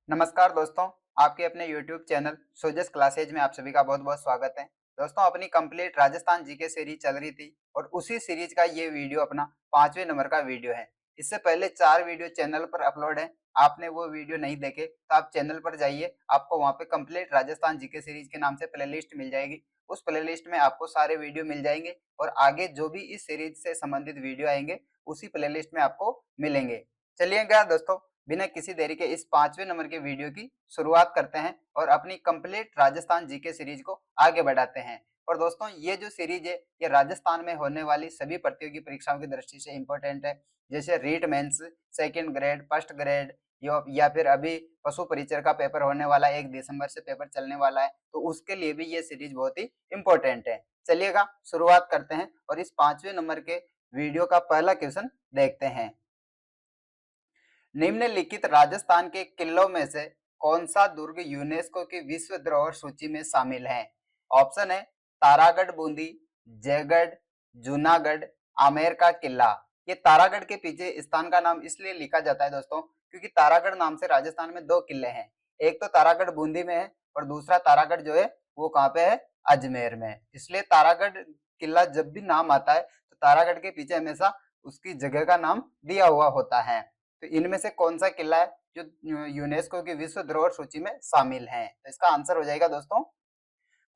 नमस्कार दोस्तों, आपके अपने YouTube चैनल सोजस क्लासेज में आप सभी का बहुत-बहुत स्वागत है। दोस्तों, अपनी कंप्लीट राजस्थान जीके सीरीज चल रही थी और उसी सीरीज का ये वीडियो अपना 5वें नंबर का वीडियो है। इससे पहले 4 वीडियो चैनल पर अपलोड है। आपने वो वीडियो नहीं देखे तो आप चैनल पर जाइए, आपको वहाँ पे कंप्लीट राजस्थान जीके सीरीज के नाम से प्लेलिस्ट मिल जाएगी। उस प्लेलिस्ट में आपको सारे वीडियो मिल जाएंगे और आगे जो भी इस सीरीज से संबंधित वीडियो आएंगे, उसी प्लेलिस्ट में आपको मिलेंगे। चलिएगा दोस्तों, बिना किसी देरी के इस 5वें नंबर के वीडियो की शुरुआत करते हैं और अपनी कंप्लीट राजस्थान जीके सीरीज को आगे बढ़ाते हैं। और दोस्तों, ये जो सीरीज है ये राजस्थान में होने वाली सभी प्रतियोगी परीक्षाओं की दृष्टि से इम्पोर्टेंट है। जैसे REET mains, second grade, first grade या फिर अभी पशु परिचर का पेपर होने वाला है, 1 दिसंबर से पेपर चलने वाला है, तो उसके लिए भी ये सीरीज बहुत ही इम्पोर्टेंट है। चलिएगा शुरुआत करते हैं और इस 5वें नंबर के वीडियो का पहला क्वेश्चन देखते हैं। निम्नलिखित राजस्थान के किलों में से कौन सा दुर्ग यूनेस्को की विश्व धरोहर सूची में शामिल है? ऑप्शन है तारागढ़ बूंदी, जयगढ़, जूनागढ़, आमेर का किला। ये तारागढ़ के पीछे स्थान का नाम इसलिए लिखा जाता है दोस्तों, क्योंकि तारागढ़ नाम से राजस्थान में 2 किले हैं। एक तो तारागढ़ बूंदी में है और दूसरा तारागढ़ जो है वो कहाँ पे है? अजमेर में। इसलिए तारागढ़ किला जब भी नाम आता है तो तारागढ़ के पीछे हमेशा उसकी जगह का नाम दिया हुआ होता है। तो इनमें से कौन सा किला है जो यूनेस्को की विश्व धरोहर सूची में शामिल है? तो इसका आंसर हो जाएगा दोस्तों,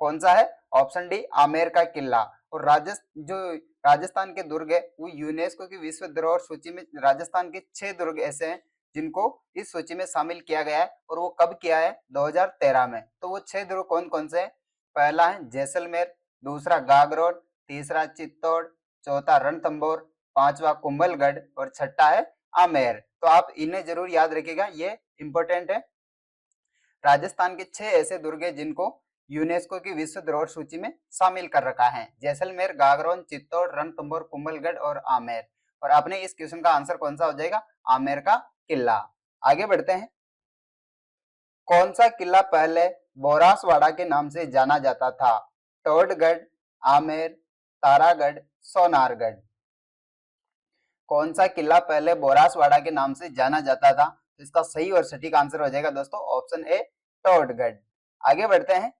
कौन सा है? ऑप्शन डी, आमेर का किला। और राजस्थान के दुर्ग है वो यूनेस्को की विश्व धरोहर सूची में राजस्थान के 6 दुर्ग ऐसे हैं जिनको इस सूची में शामिल किया गया है। और वो कब किया है? 2013 में। तो वो 6 दुर्ग कौन कौन से हैं? पहला है जैसलमेर, दूसरा गागरोड, तीसरा चित्तौड़, चौथा रणथंभौर, पांचवा कुंभलगढ़ और छठा है आमेर। तो आप इन्हें जरूर याद रखिएगा, ये इंपॉर्टेंट है। राजस्थान के 6 ऐसे दुर्ग हैं जिनको यूनेस्को की विश्व धरोहर सूची में शामिल कर रखा है। जैसलमेर, गागरोन, चित्तौड़, रणथंभौर, कुंभलगढ़ और आमेर। और अपने इस क्वेश्चन का आंसर कौन सा हो जाएगा? आमेर का किला। आगे बढ़ते हैं। कौन सा किला पहले बोरासवाड़ा के नाम से जाना जाता था? टोडगढ़, आमेर, तारागढ़, सोनारगढ़। कौन सा किला पहले बोरासवाड़ा के नाम से जाना जाता था? तो इसका सही और सटीक आंसर हो जाएगा दोस्तों, ऑप्शन ए, टोडगढ़। आगे बढ़ते हैं।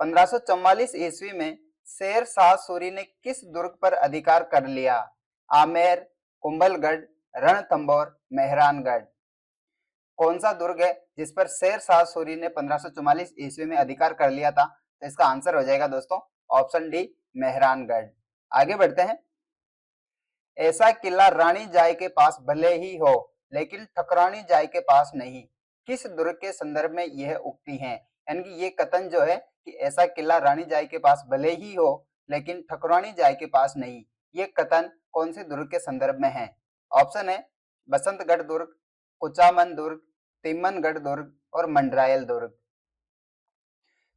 1544 ईस्वी में शेर शाह सूरी ने किस दुर्ग पर अधिकार कर लिया? आमेर, कुंभलगढ़, रणथंभौर, मेहरानगढ़। कौन सा दुर्ग है जिस पर शेर शाह सूरी ने 1544 ईस्वी में अधिकार कर लिया था? तो इसका आंसर हो जाएगा दोस्तों, ऑप्शन डी, मेहरानगढ़। आगे बढ़ते हैं। ऐसा किला रानी जाय के पास भले ही हो लेकिन ठकुरानी जाय के पास नहीं, किस दुर्ग के संदर्भ में यह उक्ति है? यानी कि ये कथन जो है कि ऐसा किला रानी जाय के पास भले ही हो लेकिन ठकुरानी जाय के पास नहीं, ये कथन कौन से दुर्ग के संदर्भ में है? ऑप्शन है बसंतगढ़ दुर्ग, कुचामन दुर्ग, तिम्मनगढ़ दुर्ग और मंडरायल दुर्ग।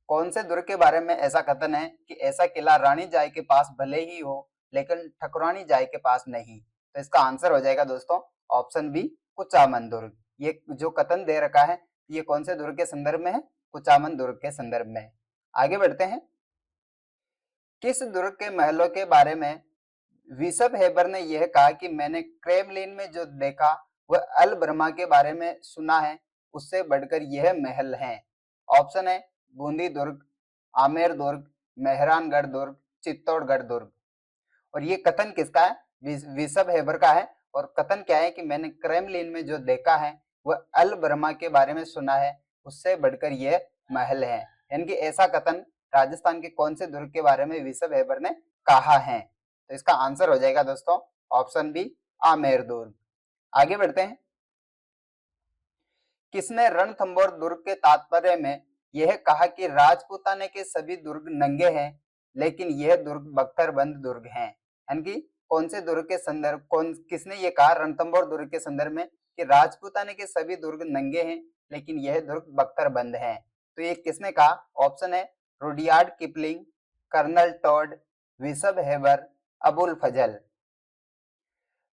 कौन से दुर्ग के बारे में ऐसा कथन है कि ऐसा किला रानी जाय के पास भले ही हो लेकिन ठकुरानी जाय के पास नहीं? तो इसका आंसर हो जाएगा दोस्तों, ऑप्शन बी, कुचामन दुर्ग। ये जो कथन दे रखा है ये कौन से दुर्ग के संदर्भ में है? कुचामन दुर्ग के संदर्भ में। आगे बढ़ते हैं। किस दुर्ग के महलों के बारे में विशब हेबर ने यह कहा कि मैंने क्रेमलिन में जो देखा वह अल ब्रह्मा के बारे में सुना है, उससे बढ़कर यह महल है? ऑप्शन है बूंदी दुर्ग, आमेर दुर्ग, मेहरानगढ़ दुर्ग, चित्तौड़गढ़ दुर्ग। और ये कथन किसका है? विशब हेबर का है। और कथन क्या है कि मैंने क्रेमलिन में जो देखा है वह अल ब्रह्मा के बारे में सुना है, उससे बढ़कर यह महल है। यानी कि ऐसा कथन राजस्थान के कौन से दुर्ग के बारे में विशब हेबर ने कहा है? तो इसका आंसर हो जाएगा दोस्तों, ऑप्शन बी, आमेर दुर्ग। आगे बढ़ते हैं। किसने रणथंभौर दुर्ग के तात्पर्य में यह कहा कि राजपूताने के सभी दुर्ग नंगे हैं लेकिन यह दुर्ग बख्तरबंद दुर्ग हैं? यानी कि कौन से दुर्ग के संदर्भ किसने ये कहा रणथंभौर दुर्ग के संदर्भ में कि राजपूताने के सभी दुर्ग नंगे हैं लेकिन यह दुर्ग बख्तरबंद है? तो ये किसने कहा? ऑप्शन है Rudyard Kipling, Colonel Tod, Bishop Heber, Abul Fazal.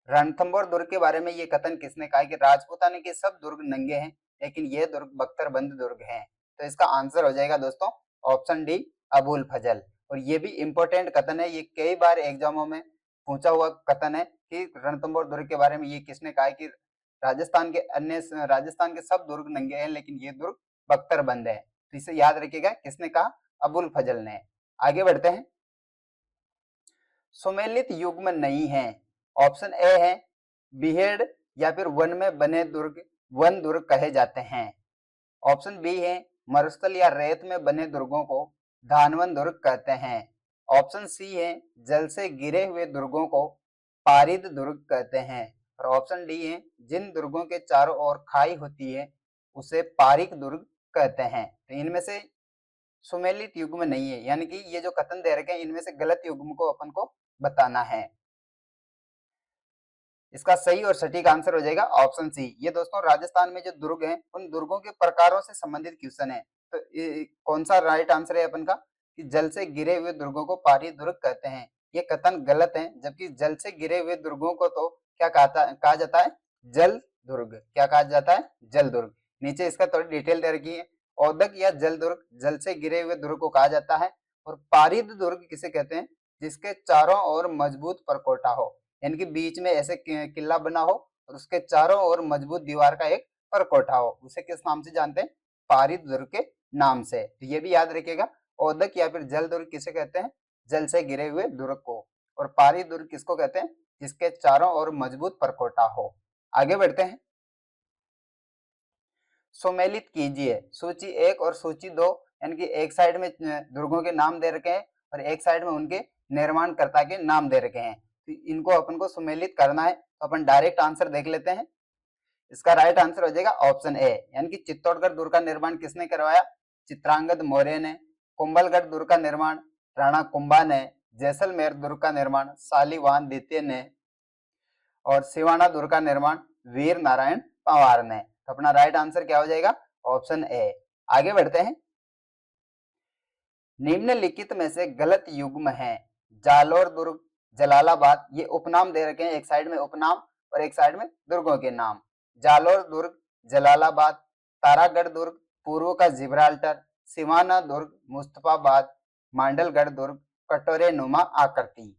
Ranthambore दुर्ग के बारे में ये कथन किसने कहा कि राजपूताने के सब दुर्ग नंगे हैं लेकिन यह दुर्ग बख्तरबंद दुर्ग है? तो इसका आंसर हो जाएगा दोस्तों, ऑप्शन डी, अबुल फजल। और ये भी इंपॉर्टेंट कथन है, ये कई बार एग्जामों में पूछा हुआ कथन है कि रणथंभौर दुर्ग के बारे में ये किसने कहा कि राजस्थान के सब दुर्ग नंगे हैं लेकिन ये दुर्ग बख्तरबंद है। तो इसे याद रखिएगा, किसने कहा? अबुल फजल ने। आगे बढ़ते हैं। सुमेलित युग्म नहीं है। ऑप्शन ए है बिहेड़ या फिर वन में बने दुर्ग वन दुर्ग कहे जाते हैं। ऑप्शन बी है मरुस्थल या रेत में बने दुर्गों को धानवन दुर्ग कहते हैं। ऑप्शन सी है जल से गिरे हुए दुर्गों को पारिद दुर्ग कहते हैं। और ऑप्शन डी है जिन दुर्गों के चारों ओर खाई होती है उसे पारिक दुर्ग कहते हैं। तो इनमें से सुमेलित युग्म नहीं है, यानी कि ये जो कथन दे रखे हैं इनमें से गलत युग्म को अपन को बताना है। इसका सही और सटीक आंसर हो जाएगा ऑप्शन सी। ये दोस्तों राजस्थान में जो दुर्ग हैं उन दुर्गों के प्रकारों से संबंधित क्वेश्चन है। तो कौन सा राइट आंसर है अपन का कि जल से गिरे हुए दुर्गों को पारी दुर्ग कहते हैं। ये कथन गलत है, जबकि जल से गिरे हुए दुर्गों को तो क्या कहा जाता है? जल दुर्ग। क्या कहा जाता है? जल दुर्ग। नीचे इसका थोड़ी डिटेल दे रखी है। औदक या जल दुर्ग जल से गिरे हुए दुर्ग को कहा जाता है। और पारिद दुर्ग किसे कहते हैं? जिसके चारों ओर मजबूत परकोटा हो, यानी कि बीच में ऐसे किला बना हो और उसके चारों ओर मजबूत दीवार का एक परकोटा हो, उसे किस नाम से जानते हैं? पारिद दुर्ग के नाम से। तो ये भी याद रखिएगा, औदक या फिर जल दुर्ग किसे कहते हैं? जल से गिरे हुए दुर्ग को। और पारिद दुर्ग किसको कहते हैं? जिसके चारों ओर मजबूत परकोटा हो। आगे बढ़ते हैं। सुमेलित कीजिए सूची 1 और सूची 2, यानी कि एक साइड में दुर्गों के नाम दे रखे हैं और एक साइड में उनके निर्माणकर्ता के नाम दे रखे हैं। तो इनको अपन को सुमेलित करना है, तो अपन डायरेक्ट आंसर देख लेते हैं। इसका राइट आंसर हो जाएगा ऑप्शन ए, यानी कि चित्तौड़गढ़ दुर्ग का निर्माण किसने करवाया? चित्रांगद मौर्य ने। कुंभलगढ़ दुर्ग का निर्माण राणा कुंभा ने। जैसलमेर दुर्ग का निर्माण शालिवाहन द्वितीय ने। और सिवाना दुर्ग का निर्माण वीर नारायण पंवार ने। तो अपना राइट आंसर क्या हो जाएगा? Option A. आगे बढ़ते हैं। निम्नलिखित में से गलत युग्म है। जालोर दुर्ग, जलालाबाद, ये उपनाम दे रखे हैं, एक साइड में उपनाम और एक साइड में दुर्गों के नाम। जालोर दुर्ग, जलालाबाद, तारागढ़ दुर्ग, पूर्व का जिब्राल्टर, सिवाना दुर्ग, मुस्तफाबाद, मांडलगढ़ दुर्ग, कटोरे नुमा आकृति।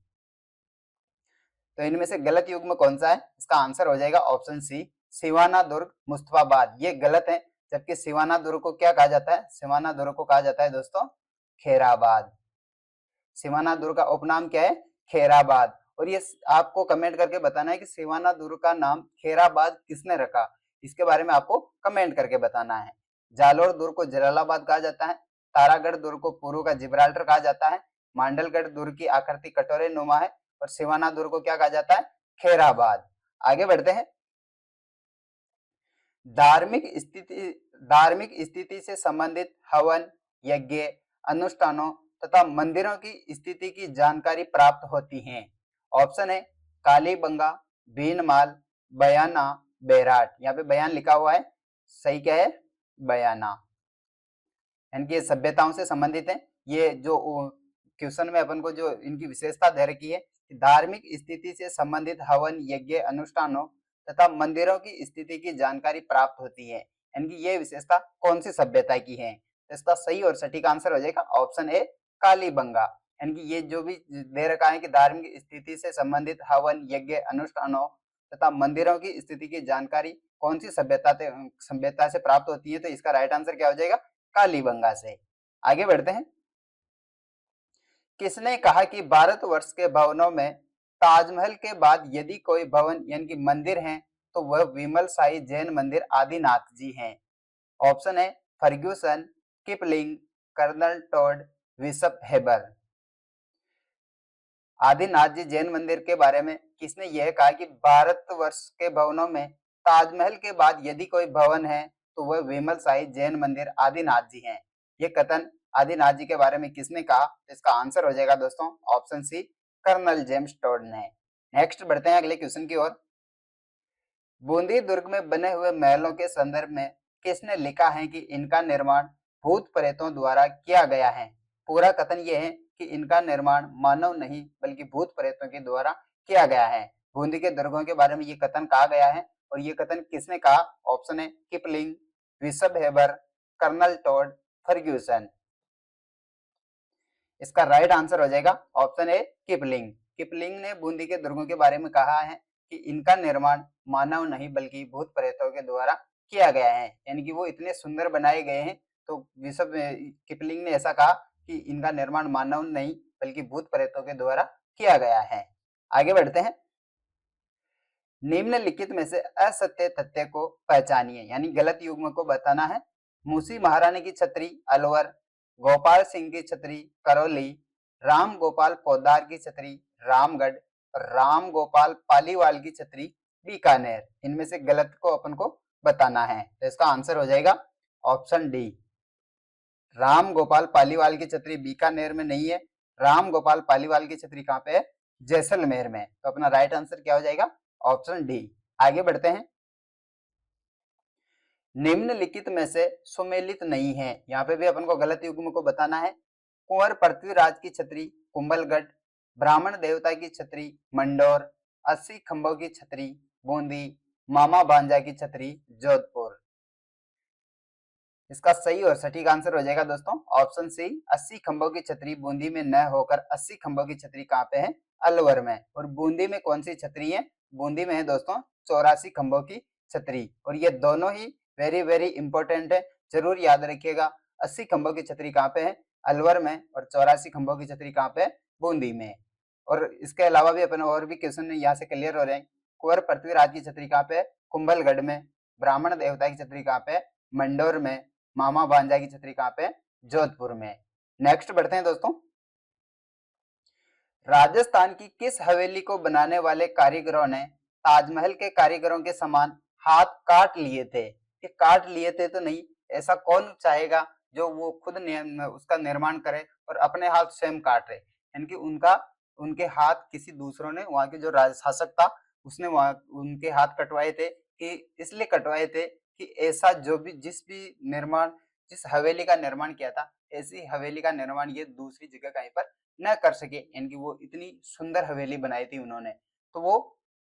तो इनमें से गलत युग्म कौन सा है? इसका आंसर हो जाएगा ऑप्शन सी, सिवाना दुर्ग, मुस्तफाबाद। ये गलत है, जबकि सिवाना दुर्ग को क्या कहा जाता है? सिवाना दुर्ग को कहा जाता है दोस्तों खेराबाद। सिवाना दुर्ग का उपनाम क्या है? खेराबाद। और ये आपको कमेंट करके बताना है कि सिवाना दुर्ग का नाम खेराबाद किसने रखा, इसके बारे में आपको कमेंट करके बताना है। जालोर दुर्ग को जलालाबाद कहा जाता है। तारागढ़ दुर्ग को पूर्व का जिब्राल्टर कहा जाता है। मांडलगढ़ दुर्ग की आकृति कटोरे नुमा है। और सिवाना दुर्ग को क्या कहा जाता है? खेराबाद। आगे बढ़ते हैं। धार्मिक स्थिति से संबंधित हवन, यज्ञ, अनुष्ठानों तथा मंदिरों की स्थिति की जानकारी प्राप्त होती है। ऑप्शन है कालीबंगा, भीनमाल, बयाना, बैराट। यहाँ पे बयान लिखा हुआ है, सही क्या है? बयाना। यानी कि ये सभ्यताओं से संबंधित है। ये जो क्वेश्चन में अपन को जो इनकी विशेषता दे रखी है, धार्मिक स्थिति से संबंधित हवन, यज्ञ, अनुष्ठानों तथा मंदिरों की स्थिति की जानकारी प्राप्त होती है। यानी कि ये विशेषता कौन सी सभ्यता की है? इसका सही और सटीक आंसर हो जाएगा ऑप्शन ए, कालीबंगा। यानी कि ये जो भी दे रखा है कि धार्मिक स्थिति से संबंधित हवन, यज्ञ, अनुष्ठानों तथा मंदिरों की स्थिति की जानकारी कौन सी सभ्यता से प्राप्त होती है, तो इसका राइट आंसर क्या हो जाएगा? कालीबंगा से। आगे बढ़ते हैं। किसने कहा कि भारतवर्ष के भवनों में ताजमहल के बाद यदि कोई भवन यानी कि मंदिर है तो वह विमल शाही जैन मंदिर आदिनाथ जी हैं? ऑप्शन है Fergusson, Kipling, Colonel Tod, Bishop Heber. Adinath ji Jain मंदिर के बारे में किसने यह कहा कि भारतवर्ष के भवनों में ताजमहल के बाद यदि कोई भवन है तो वह विमल शाही जैन मंदिर आदिनाथ जी हैं? ये कथन आदिनाथ जी के बारे में किसने कहा? तो इसका आंसर हो जाएगा दोस्तों option C, colonel James Tod ने। नेक्स्ट बढ़ते हैं अगले क्वेश्चन की ओर। बूंदी दुर्ग में बने हुए महलों के संदर्भ में किसने लिखा है कि इनका निर्माण भूत प्रेतों द्वारा किया गया है? पूरा कथन यह है कि इनका निर्माण मानव नहीं बल्कि भूत प्रेतों के द्वारा किया गया है। बूंदी के दुर्गों के बारे में ये कथन कहा गया है और ये कथन किसने कहा? ऑप्शन है Kipling, Bishop Heber, colonel Tod, Fergusson. इसका राइट आंसर हो जाएगा ऑप्शन ए, किपलिंग। किपलिंग ने बूंदी के दुर्गों के बारे में कहा है कि इनका निर्माण मानव नहीं बल्कि भूत प्रेतों के द्वारा किया गया है, यानी कि वो इतने सुंदर बनाए गए हैं। तो बिशप किपलिंग ने ऐसा कहा कि इनका निर्माण मानव नहीं बल्कि भूत प्रेतों के द्वारा किया गया है। आगे बढ़ते हैं। निम्नलिखित में से असत्य तथ्य को पहचानिए, यानी गलत युग्म को बताना है। मूसी महारानी की छतरी अलवर, गोपाल सिंह की छतरी करौली, राम गोपाल पोद्दार की छतरी रामगढ़, राम गोपाल पालीवाल की छतरी बीकानेर। इनमें से गलत को अपन को बताना है, तो इसका आंसर हो जाएगा ऑप्शन डी। राम गोपाल पालीवाल की छतरी बीकानेर में नहीं है, राम गोपाल पालीवाल की छतरी कहाँ पे है? जैसलमेर में। तो अपना राइट आंसर क्या हो जाएगा? Option D. आगे बढ़ते हैं। निम्नलिखित में से सुमेलित नहीं है, यहाँ पे भी अपन को गलत युग्म को बताना है। कुंवर पृथ्वीराज की छतरी कुंभलगढ़, ब्राह्मण देवता की छतरी मंडोर, 80 खंभों की छतरी बूंदी, मामा भांजा की छतरी जोधपुर। इसका सही और सटीक आंसर हो जाएगा दोस्तों ऑप्शन सी, 80 खंभों की छतरी बूंदी में न होकर 80 खंभों की छतरी कहाँ पे है? अलवर में। और बूंदी में कौन सी छतरी है? बूंदी में है दोस्तों 84 खंभों की छतरी। और ये दोनों ही वेरी वेरी इंपॉर्टेंट है, जरूर याद रखिएगा। 80 खंभों की छतरी कहाँ पे है? अलवर में। और 84 खंभों की छतरी कहाँ पे है? बूंदी में। और इसके अलावा भी अपन और भी क्वेश्चन यहाँ से क्लियर हो रहे हैं। कुंवर पृथ्वीराज की छतरी कहाँ पे है? कुंभलगढ़ में। ब्राह्मण देवता की छतरी कहाँ पे है? मंडोर में। मामा भांजा की छतरी कहाँ पे है? जोधपुर में। नेक्स्ट बढ़ते हैं दोस्तों। राजस्थान की किस हवेली को बनाने वाले कारीगरों ने ताजमहल के कारीगरों के समान हाथ काट लिए थे? ये काट लिए थे तो नहीं, ऐसा कौन चाहेगा जो वो खुद उसका निर्माण करे और अपने हाथ स्वयं काटे? यानी कि उनके हाथ किसी दूसरों ने, वहां के जो शासक था उसने वहां उनके हाथ कटवाए थे। कि इसलिए कटवाए थे कि ऐसा जिस हवेली का निर्माण किया था, ऐसी हवेली का निर्माण ये दूसरी जगह कहीं पर न कर सके, यानी कि वो इतनी सुंदर हवेली बनाई थी उन्होंने। तो वो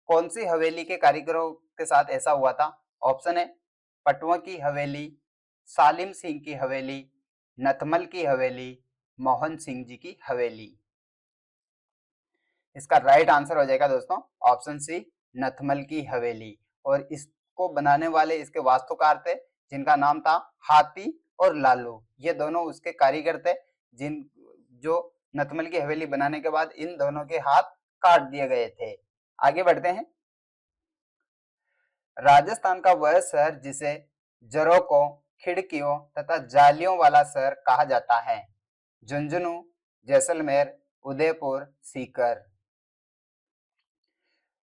कौन सी हवेली के कारीगरों के साथ ऐसा हुआ था? ऑप्शन है पटवा की हवेली, सालिम सिंह की हवेली, नथमल की हवेली, मोहन सिंह जी की हवेली। इसका राइट आंसर हो जाएगा दोस्तों ऑप्शन सी, नथमल की हवेली। और इसको बनाने वाले इसके वास्तुकार थे जिनका नाम था हाथी और लालू। ये दोनों उसके कारीगर थे जो नथमल की हवेली बनाने के बाद इन दोनों के हाथ काट दिए गए थे। आगे बढ़ते हैं। राजस्थान का वह शहर जिसे झरोकों, खिड़कियों तथा जालियों वाला शहर कहा जाता है? झुंझुनू, जैसलमेर, उदयपुर, सीकर।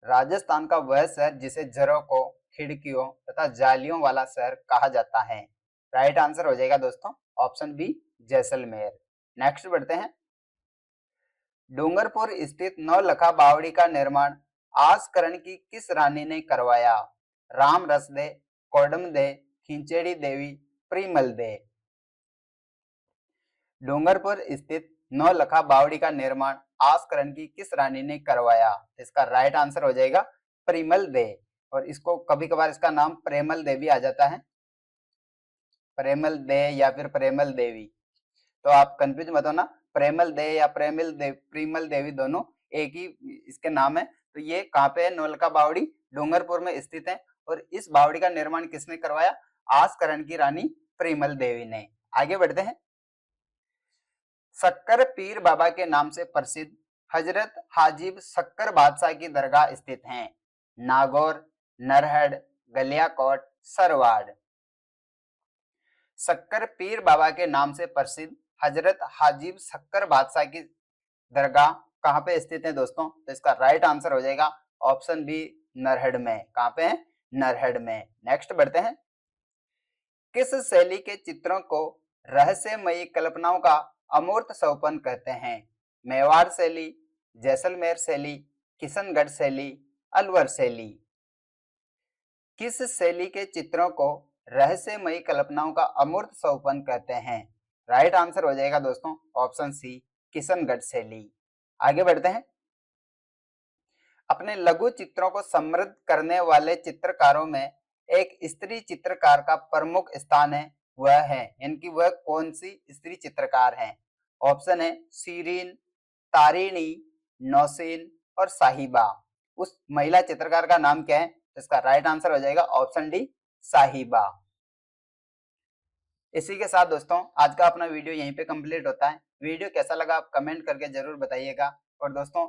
राजस्थान का वह शहर जिसे झरोकों, खिड़कियों तथा जालियों वाला शहर कहा जाता है। राइट आंसर हो जाएगा दोस्तों ऑप्शन बी, जैसलमेर। नेक्स्ट बढ़ते हैं। डूंगरपुर स्थित नौलखा बावड़ी का निर्माण आसकरण की किस रानी ने करवाया? राम रसदे, कोडम दे, खिंचेड़ी देवी, प्रिमल दे। डूंगरपुर स्थित नौलखा बावड़ी का निर्माण आसकरण की किस रानी ने करवाया? इसका राइट आंसर हो जाएगा प्रिमल दे। और इसको कभी कभार इसका नाम प्रेमल दे भी आ जाता है, प्रेमल दे या फिर प्रेमल देवी। तो आप कंफ्यूज मत होना, प्रेमल दे या प्रिमल देवी दोनों एक ही इसके नाम है। तो ये कहाँ पे है? नौलखा बावड़ी डूंगरपुर में स्थित है। और इस बावड़ी का निर्माण किसने करवाया? आसकरण की रानी प्रिमल देवी ने। आगे बढ़ते हैं। शक्कर पीर बाबा के नाम से प्रसिद्ध हजरत हाजिब शक्कर बादशाह की दरगाह स्थित हैं? नागौर, नरहड़, गलियाकोट, सरवाड़। शक्कर पीर बाबा के नाम से प्रसिद्ध हजरत हाजिब शक्कर बादशाह की दरगाह कहाँ पे स्थित है दोस्तों? तो इसका राइट आंसर हो जाएगा ऑप्शन बी, नरहड़ में। कहाँ पे है? नरहड़ में। नेक्स्ट बढ़ते हैं। किस शैली के चित्रों को रहस्यमयी कल्पनाओं का अमूर्त सोपान कहते हैं? मेवाड़ शैली, जैसलमेर शैली, किशनगढ़ शैली, अलवर शैली। किस शैली के चित्रों को रहस्यमयी कल्पनाओं का अमूर्त सोपान कहते हैं? राइट आंसर हो जाएगा दोस्तों ऑप्शन सी, किशनगढ़ शैली। आगे बढ़ते हैं। अपने लघु चित्रों को समृद्ध करने वाले चित्रकारों में एक स्त्री चित्रकार का प्रमुख स्थान है, वह है, इनकी वह कौन सी स्त्री चित्रकार है? ऑप्शन है सीरीन, तारिणी, नौसीन और साहिबा। उस महिला चित्रकार का नाम क्या है? तो इसका राइट आंसर हो जाएगा ऑप्शन डी, साहिबा। इसी के साथ दोस्तों आज का अपना वीडियो यहीं पे कंप्लीट होता है। वीडियो कैसा लगा आप कमेंट करके जरूर बताइएगा। और दोस्तों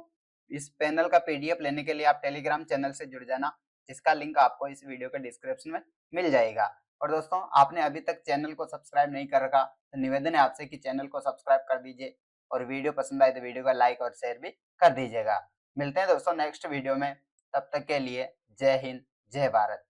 इस पैनल का पीडीएफ लेने के लिए आप टेलीग्राम चैनल से जुड़ जाना, जिसका लिंक आपको इस वीडियो के डिस्क्रिप्शन में मिल जाएगा। और दोस्तों आपने अभी तक चैनल को सब्सक्राइब नहीं कर रखा तो निवेदन है आपसे कि चैनल को सब्सक्राइब कर दीजिए, और वीडियो पसंद आए तो वीडियो का लाइक और शेयर भी कर दीजिएगा। मिलते हैं दोस्तों नेक्स्ट वीडियो में, तब तक के लिए जय हिंद, जय भारत।